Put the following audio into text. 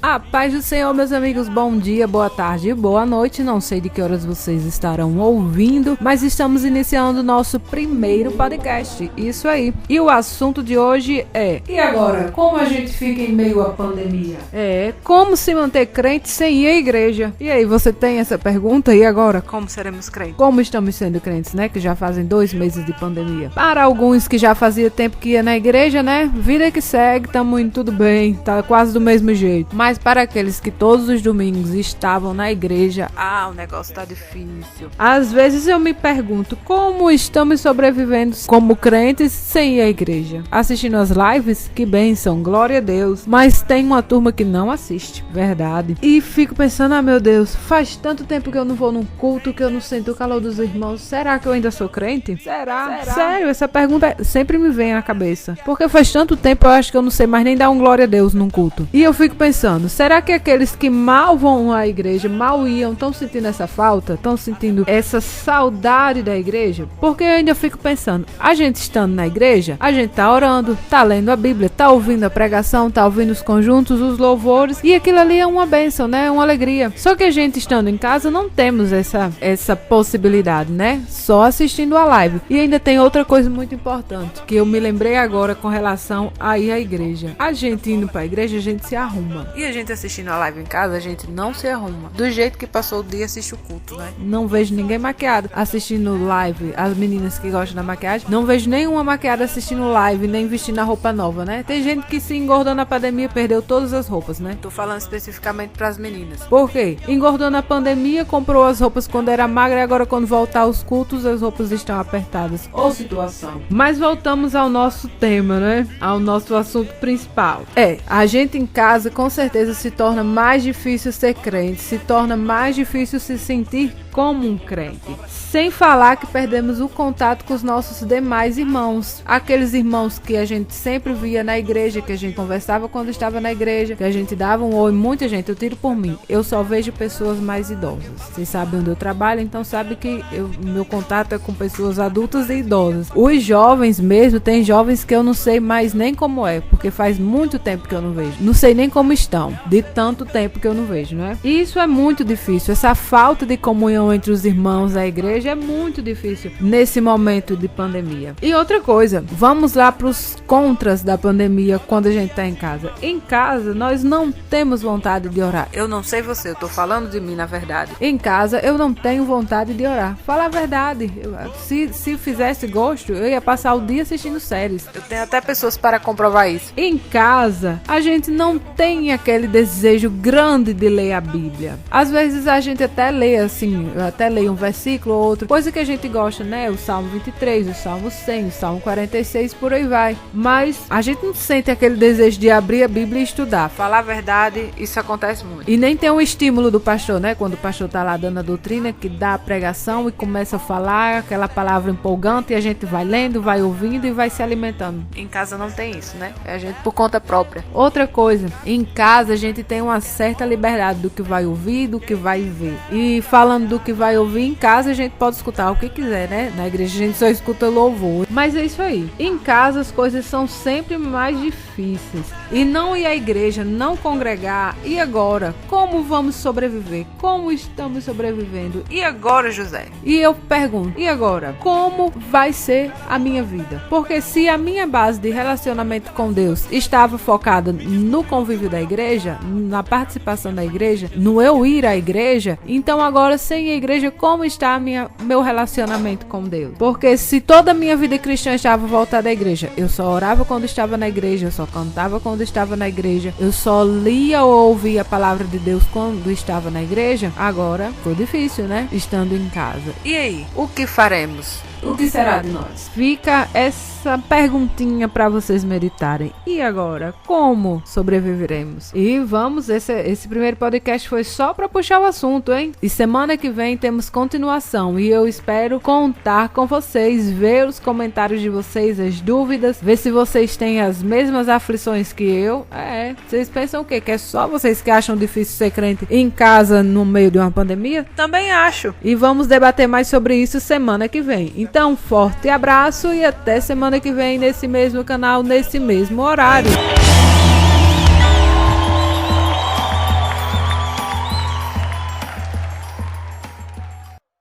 A paz do Senhor, meus amigos, bom dia, boa tarde e boa noite. Não sei de que horas vocês estarão ouvindo, mas estamos iniciando o nosso primeiro podcast, isso aí. E o assunto de hoje é: e agora, como a gente fica em meio à pandemia? Como se manter crente sem ir à igreja? E aí, você tem essa pergunta? E agora, como seremos crentes? Como estamos sendo crentes, né? Que já fazem 2 meses de pandemia. Para alguns que já fazia tempo que ia na igreja, né? Vida que segue, tamo indo tudo bem, tá quase do mesmo jeito. Mas para aqueles que todos os domingos estavam na igreja, o negócio tá difícil. Às vezes eu me pergunto, como estamos sobrevivendo como crentes sem ir à igreja? Assistindo as lives? Que bênção, glória a Deus. Mas tem uma turma que não assiste, verdade. E fico pensando, meu Deus, faz tanto tempo que eu não vou num culto, que eu não sinto o calor dos irmãos. Será que eu ainda sou crente? Será? Sério, essa pergunta sempre me vem à cabeça. Porque faz tanto tempo eu acho que eu não sei mais nem dar um glória a Deus num culto. E eu fico pensando, será que aqueles que mal vão à igreja, mal iam, estão sentindo essa falta? Estão sentindo essa saudade da igreja? Porque eu ainda fico pensando, a gente estando na igreja, a gente tá orando, tá lendo a Bíblia, tá ouvindo a pregação, tá ouvindo os conjuntos, os louvores, e aquilo ali é uma bênção, né? Uma alegria. Só que a gente estando em casa não temos essa possibilidade, né? Só assistindo a live. E ainda tem outra coisa muito importante, que eu me lembrei agora com relação a ir à igreja. A gente indo pra igreja, a gente se arruma. E a gente assistindo a live em casa, a gente não se arruma. Do jeito que passou o dia, assiste o culto, né? Não vejo ninguém maquiado assistindo live. As meninas que gostam da maquiagem, não vejo nenhuma maquiada assistindo live, nem vestindo a roupa nova, né? Tem gente que se engordou na pandemia, perdeu todas as roupas, né? Tô falando especificamente pras meninas. Por quê? Engordou na pandemia, comprou as roupas quando era magra e agora quando voltar aos cultos, as roupas estão apertadas. Ou situação. Mas voltamos ao nosso tema, né? Ao nosso assunto principal. A gente em casa com certeza se torna mais difícil ser crente, se torna mais difícil se sentir como um crente. Sem falar que perdemos o contato com os nossos demais irmãos. Aqueles irmãos que a gente sempre via na igreja, que a gente conversava quando estava na igreja, que a gente dava um oi. Muita gente, eu tiro por mim, eu só vejo pessoas mais idosas. Vocês sabem onde eu trabalho, então sabe que meu contato é com pessoas adultas e idosas. Os jovens mesmo, tem jovens que eu não sei mais nem como é, porque faz muito tempo que eu não vejo. Não sei nem como estão, de tanto tempo que eu não vejo, né? E isso é muito difícil, essa falta de comunhão entre os irmãos da igreja é muito difícil nesse momento de pandemia. E outra coisa, vamos lá para os contras da pandemia quando a gente tá em casa. Em casa, nós não temos vontade de orar. Eu não sei você, eu tô falando de mim na verdade. Em casa, eu não tenho vontade de orar. Fala a verdade. Se fizesse gosto, eu ia passar o dia assistindo séries. Eu tenho até pessoas para comprovar isso. Em casa, a gente não tem aquele desejo grande de ler a Bíblia. Às vezes a gente até lê assim, eu até leio um versículo ou outro, coisa que a gente gosta, né? O Salmo 23, o Salmo 100, o Salmo 46, por aí vai. Mas a gente não sente aquele desejo de abrir a Bíblia e estudar. Falar a verdade, isso acontece muito. E nem tem um estímulo do pastor, né? Quando o pastor tá lá dando a doutrina, que dá a pregação e começa a falar aquela palavra empolgante e a gente vai lendo, vai ouvindo e vai se alimentando. Em casa não tem isso, né? É a gente por conta própria. Outra coisa, em casa a gente tem uma certa liberdade do que vai ouvir, do que vai ver. E falando do que vai ouvir, em casa a gente pode escutar o que quiser, né? Na igreja a gente só escuta louvor. Mas é isso aí. Em casa as coisas são sempre mais difíceis. E não ir à igreja, não congregar. E agora? Como vamos sobreviver? Como estamos sobrevivendo? E agora, José? E eu pergunto, e agora? Como vai ser a minha vida? Porque se a minha base de relacionamento com Deus estava focada no convívio da igreja, na participação da igreja, no eu ir à igreja, então agora sem a igreja, como está meu relacionamento com Deus? Porque se toda a minha vida cristã estava voltada à igreja, eu só orava quando estava na igreja, eu só cantava quando estava na igreja, eu só lia ou ouvia a palavra de Deus quando estava na igreja, agora ficou difícil, né? Estando em casa. E aí, o que faremos? O que será de nós? Fica essa perguntinha para vocês meditarem. E agora, como sobreviveremos? E vamos, esse primeiro podcast foi só para puxar o assunto, hein? E semana que vem temos continuação e eu espero contar com vocês, ver os comentários de vocês, as dúvidas, ver se vocês têm as mesmas aflições que eu. Vocês pensam o quê? Que é só vocês que acham difícil ser crente em casa no meio de uma pandemia? Também acho. E vamos debater mais sobre isso semana que vem. Então, forte abraço e até semana que vem nesse mesmo canal, nesse mesmo horário.